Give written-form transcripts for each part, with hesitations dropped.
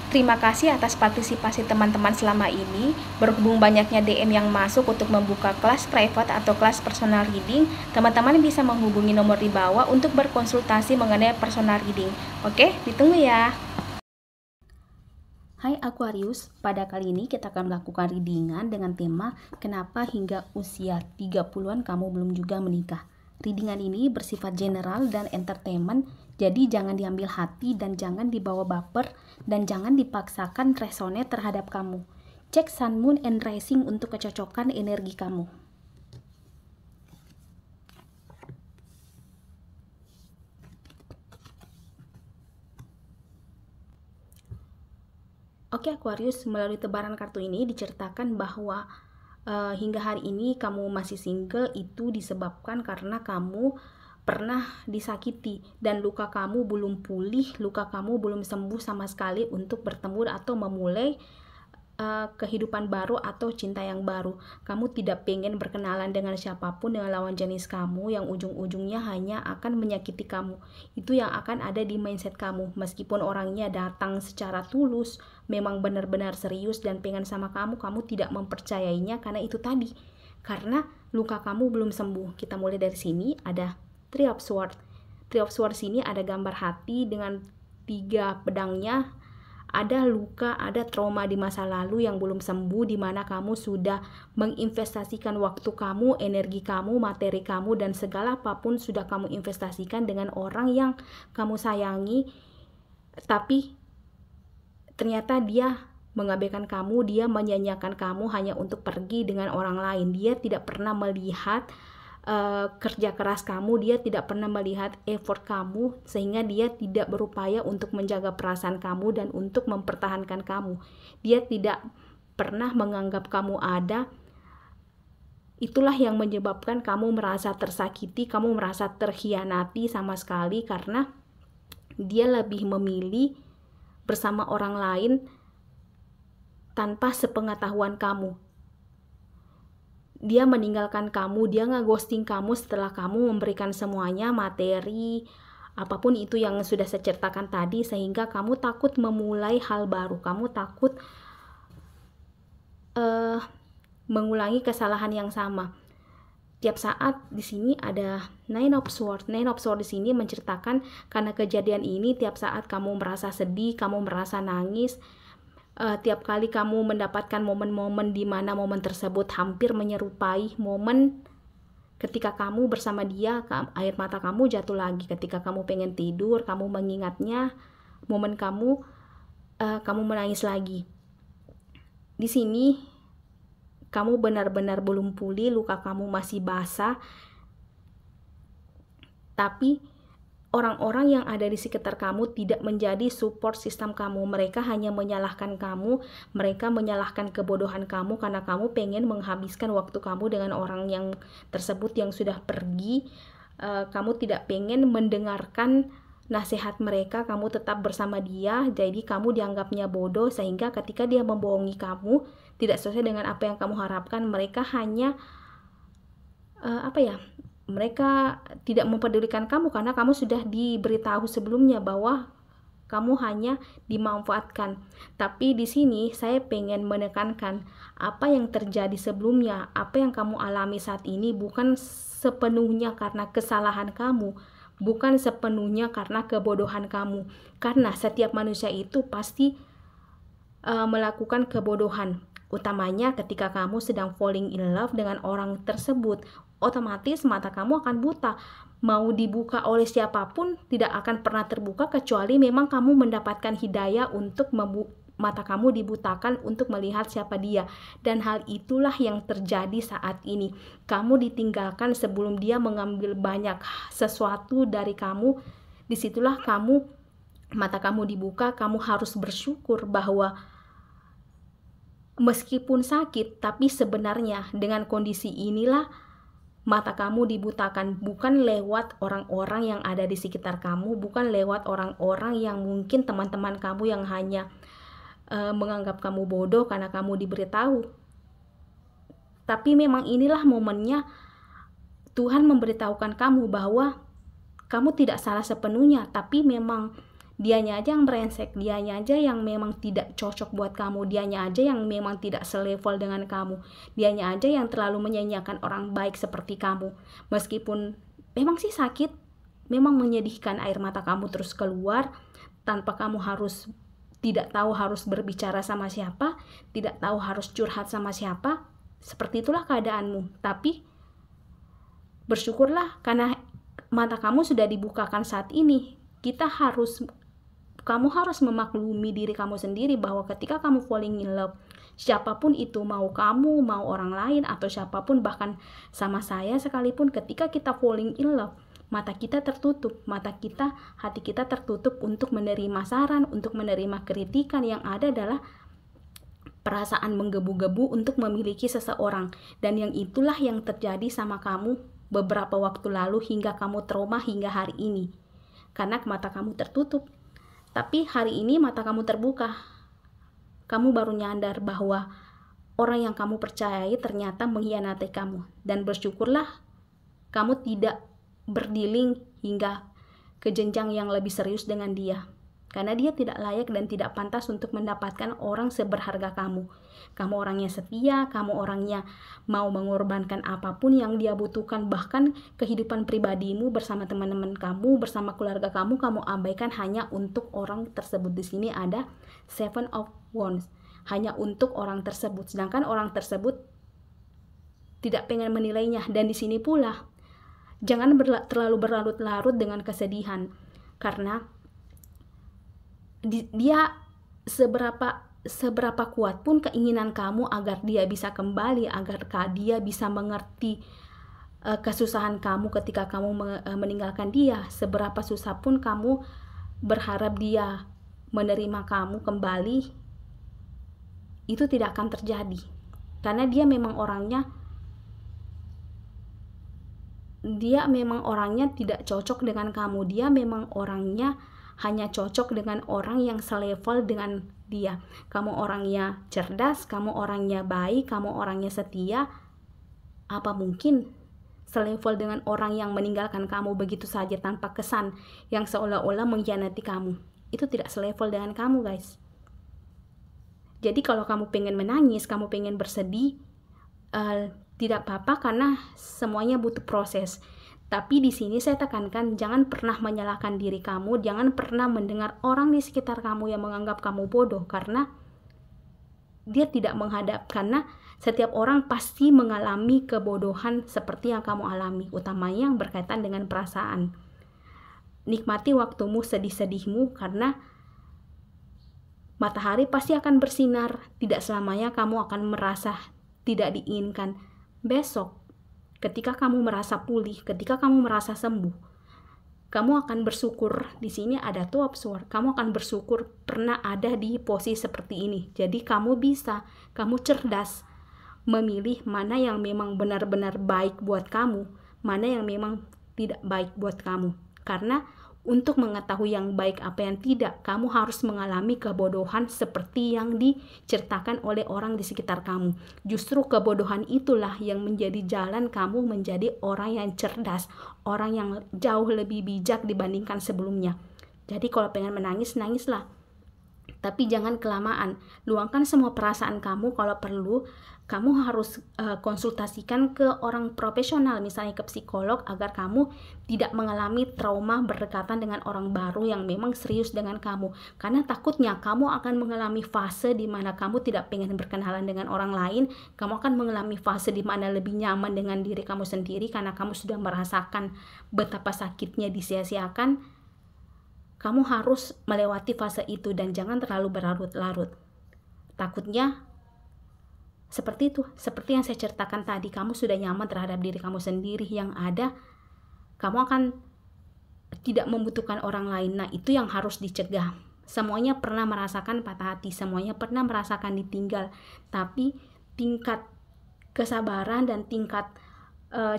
Terima kasih atas partisipasi teman-teman selama ini. Berhubung banyaknya DM yang masuk untuk membuka kelas private atau kelas personal reading, teman-teman bisa menghubungi nomor di bawah untuk berkonsultasi mengenai personal reading. Oke, ditunggu ya. Hai Aquarius, pada kali ini kita akan melakukan readingan dengan tema kenapa hingga usia 30-an kamu belum juga menikah. Readingan ini bersifat general dan entertainment, jadi jangan diambil hati dan jangan dibawa baper dan jangan dipaksakan resonate terhadap kamu. Cek Sun, Moon, and Rising untuk kecocokan energi kamu. Oke Aquarius, melalui tebaran kartu ini diceritakan bahwa hingga hari ini kamu masih single itu disebabkan karena kamu pernah disakiti dan luka kamu belum pulih, luka kamu belum sembuh sama sekali untuk bertemu atau memulai kehidupan baru atau cinta yang baru. Kamu tidak pengen berkenalan dengan siapapun, dengan lawan jenis kamu yang ujung-ujungnya hanya akan menyakiti kamu. Itu yang akan ada di mindset kamu. Meskipun orangnya datang secara tulus, memang benar-benar serius dan pengen sama kamu, kamu tidak mempercayainya karena itu tadi. Karena luka kamu belum sembuh. Kita mulai dari sini, ada Three of Swords. Three of Swords ini ada gambar hati dengan 3 pedangnya. Ada luka, ada trauma di masa lalu yang belum sembuh, di mana kamu sudah menginvestasikan waktu kamu, energi kamu, materi kamu, dan segala apapun sudah kamu investasikan dengan orang yang kamu sayangi, tapi ternyata dia mengabaikan kamu, dia menyanyiakan kamu hanya untuk pergi dengan orang lain. Dia tidak pernah melihat kerja keras kamu, dia tidak pernah melihat effort kamu, sehingga dia tidak berupaya untuk menjaga perasaan kamu dan untuk mempertahankan kamu. Dia tidak pernah menganggap kamu ada. Itulah yang menyebabkan kamu merasa tersakiti, kamu merasa terkhianati sama sekali, karena dia lebih memilih bersama orang lain tanpa sepengetahuan kamu. Dia meninggalkan kamu, dia ngeghosting kamu setelah kamu memberikan semuanya, materi, apapun itu yang sudah saya ceritakan tadi, sehingga kamu takut memulai hal baru, kamu takut mengulangi kesalahan yang sama. Tiap saat di sini ada Nine of Swords. Nine of Swords di sini menceritakan karena kejadian ini tiap saat kamu merasa sedih, kamu merasa nangis. Tiap kali kamu mendapatkan momen-momen di mana momen tersebut hampir menyerupai momen ketika kamu bersama dia, air mata kamu jatuh lagi. Ketika kamu pengen tidur, kamu mengingatnya, momen kamu menangis lagi. Di sini kamu benar-benar belum pulih, luka kamu masih basah, tapi orang-orang yang ada di sekitar kamu tidak menjadi support sistem kamu. Mereka hanya menyalahkan kamu, mereka menyalahkan kebodohan kamu karena kamu pengen menghabiskan waktu kamu dengan orang yang tersebut yang sudah pergi. Kamu tidak pengen mendengarkan nasihat mereka, kamu tetap bersama dia, jadi kamu dianggapnya bodoh, sehingga ketika dia membohongi kamu, tidak sesuai dengan apa yang kamu harapkan, mereka hanya mereka tidak mempedulikan kamu karena kamu sudah diberitahu sebelumnya bahwa kamu hanya dimanfaatkan. Tapi di sini saya pengen menekankan apa yang terjadi sebelumnya, apa yang kamu alami saat ini bukan sepenuhnya karena kesalahan kamu, bukan sepenuhnya karena kebodohan kamu. Karena setiap manusia itu pasti melakukan kebodohan. Utamanya ketika kamu sedang falling in love dengan orang tersebut, otomatis mata kamu akan buta. Mau dibuka oleh siapapun tidak akan pernah terbuka kecuali memang kamu mendapatkan hidayah untuk mata kamu dibutakan untuk melihat siapa dia. Dan hal itulah yang terjadi saat ini. Kamu ditinggalkan sebelum dia mengambil banyak sesuatu dari kamu. Disitulah mata kamu dibuka. Kamu harus bersyukur bahwa meskipun sakit, tapi sebenarnya dengan kondisi inilah mata kamu dibutakan, bukan lewat orang-orang yang ada di sekitar kamu, bukan lewat orang-orang yang mungkin teman-teman kamu yang hanya menganggap kamu bodoh karena kamu diberitahu. Tapi memang inilah momennya Tuhan memberitahukan kamu bahwa kamu tidak salah sepenuhnya, tapi memang Dianya aja yang brengsek, dianya aja yang memang tidak cocok buat kamu, dianya aja yang memang tidak selevel dengan kamu, dianya aja yang terlalu menyanyiakan orang baik seperti kamu. Meskipun memang sih sakit, memang menyedihkan, air mata kamu terus keluar tanpa kamu harus, tidak tahu harus berbicara sama siapa, tidak tahu harus curhat sama siapa. Seperti itulah keadaanmu. Tapi bersyukurlah karena mata kamu sudah dibukakan saat ini. Kamu harus memaklumi diri kamu sendiri bahwa ketika kamu falling in love, siapapun itu, mau kamu, mau orang lain, atau siapapun, bahkan sama saya sekalipun, ketika kita falling in love, mata kita tertutup, hati kita tertutup untuk menerima saran, untuk menerima kritikan. Yang ada adalah perasaan menggebu-gebu untuk memiliki seseorang. Dan yang itulah yang terjadi sama kamu beberapa waktu lalu hingga kamu trauma hingga hari ini. Karena mata kamu tertutup. Tapi hari ini mata kamu terbuka. Kamu baru nyadar bahwa orang yang kamu percayai ternyata mengkhianati kamu. Dan bersyukurlah kamu tidak berdiling hingga ke jenjang yang lebih serius dengan dia. Karena dia tidak layak dan tidak pantas untuk mendapatkan orang seberharga kamu. Kamu orangnya setia, kamu orangnya mau mengorbankan apapun yang dia butuhkan. Bahkan kehidupan pribadimu bersama teman-teman kamu, bersama keluarga kamu abaikan hanya untuk orang tersebut. Di sini ada Seven of Wands, hanya untuk orang tersebut. Sedangkan orang tersebut tidak pengen menilainya. Dan di sini pula, jangan terlalu berlarut-larut dengan kesedihan. Karena dia seberapa kuat pun keinginan kamu agar dia bisa kembali, agar dia bisa mengerti kesusahan kamu ketika kamu meninggalkan dia, seberapa susah pun kamu berharap dia menerima kamu kembali, itu tidak akan terjadi. Karena dia memang orangnya tidak cocok dengan kamu. Dia memang orangnya hanya cocok dengan orang yang selevel dengan dia. Kamu orangnya cerdas, kamu orangnya baik, kamu orangnya setia. Apa mungkin selevel dengan orang yang meninggalkan kamu begitu saja tanpa kesan, yang seolah-olah mengkhianati kamu? Itu tidak selevel dengan kamu, guys. Jadi kalau kamu pengen menangis, kamu pengen bersedih, tidak apa-apa, karena semuanya butuh proses. Tapi di sini saya tekankan, jangan pernah menyalahkan diri kamu, jangan pernah mendengar orang di sekitar kamu yang menganggap kamu bodoh, karena dia tidak menghadap. Karena setiap orang pasti mengalami kebodohan seperti yang kamu alami, utamanya yang berkaitan dengan perasaan. Nikmati waktumu sedih-sedihmu, karena matahari pasti akan bersinar. Tidak selamanya kamu akan merasa tidak diinginkan. Besok, ketika kamu merasa pulih, ketika kamu merasa sembuh, kamu akan bersyukur. Di sini ada Two of Swords. Kamu akan bersyukur pernah ada di posisi seperti ini. Jadi kamu cerdas memilih mana yang memang benar-benar baik buat kamu, mana yang memang tidak baik buat kamu. Karena untuk mengetahui yang baik apa yang tidak, kamu harus mengalami kebodohan seperti yang diceritakan oleh orang di sekitar kamu. Justru kebodohan itulah yang menjadi jalan kamu menjadi orang yang cerdas, orang yang jauh lebih bijak dibandingkan sebelumnya. Jadi kalau pengen menangis, nangislah. Tapi jangan kelamaan. Luangkan semua perasaan kamu. Kalau perlu, kamu harus konsultasikan ke orang profesional, misalnya ke psikolog, agar kamu tidak mengalami trauma berdekatan dengan orang baru yang memang serius dengan kamu. Karena takutnya kamu akan mengalami fase di mana kamu tidak pengen berkenalan dengan orang lain. Kamu akan mengalami fase di mana lebih nyaman dengan diri kamu sendiri karena kamu sudah merasakan betapa sakitnya disia-siakan. Kamu harus melewati fase itu dan jangan terlalu berlarut-larut. Takutnya seperti itu, seperti yang saya ceritakan tadi, kamu sudah nyaman terhadap diri kamu sendiri, yang ada kamu akan tidak membutuhkan orang lain. Nah, itu yang harus dicegah. Semuanya pernah merasakan patah hati, semuanya pernah merasakan ditinggal, tapi tingkat kesabaran dan tingkat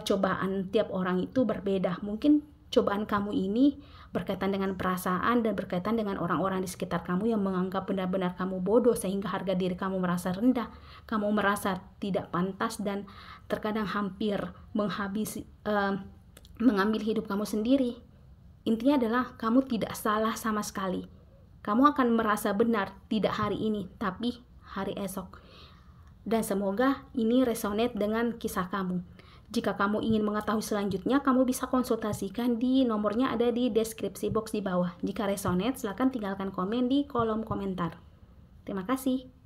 cobaan tiap orang itu berbeda. Mungkin cobaan kamu ini berkaitan dengan perasaan dan berkaitan dengan orang-orang di sekitar kamu yang menganggap benar-benar kamu bodoh, sehingga harga diri kamu merasa rendah, kamu merasa tidak pantas, dan terkadang hampir mengambil hidup kamu sendiri. Intinya adalah kamu tidak salah sama sekali. Kamu akan merasa benar tidak hari ini, tapi hari esok. Dan semoga ini resonate dengan kisah kamu. Jika kamu ingin mengetahui selanjutnya, kamu bisa konsultasikan di nomornya ada di deskripsi box di bawah. Jika resonate, silakan tinggalkan komen di kolom komentar. Terima kasih.